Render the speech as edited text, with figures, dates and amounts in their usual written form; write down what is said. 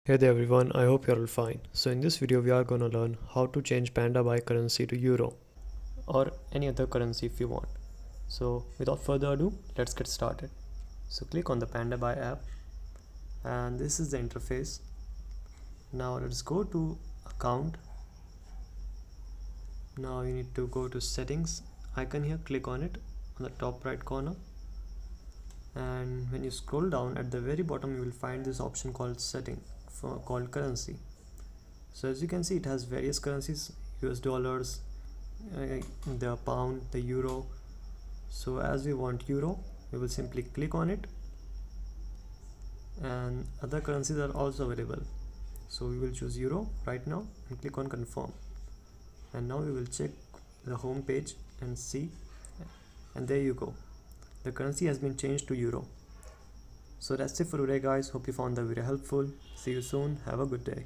Hey there everyone, I hope you're all fine. So in this video we are gonna learn how to change Pandabuy currency to Euro or any other currency if you want. So without further ado, let's get started. So click on the Pandabuy app and this is the interface. Now let's go to account. Now you need to go to settings icon here, click on it on the top right corner. And when you scroll down at the very bottom you will find this option called setting called currency. So as you can see, it has various currencies: US dollars, the pound, the euro. So as we want euro, we will simply click on it, and other currencies are also available. So we will choose euro right now and click on confirm. And now we will check the home page and see, and there you go, the currency has been changed to euro. So that's it for today guys. Hope you found the video helpful. See you soon. Have a good day.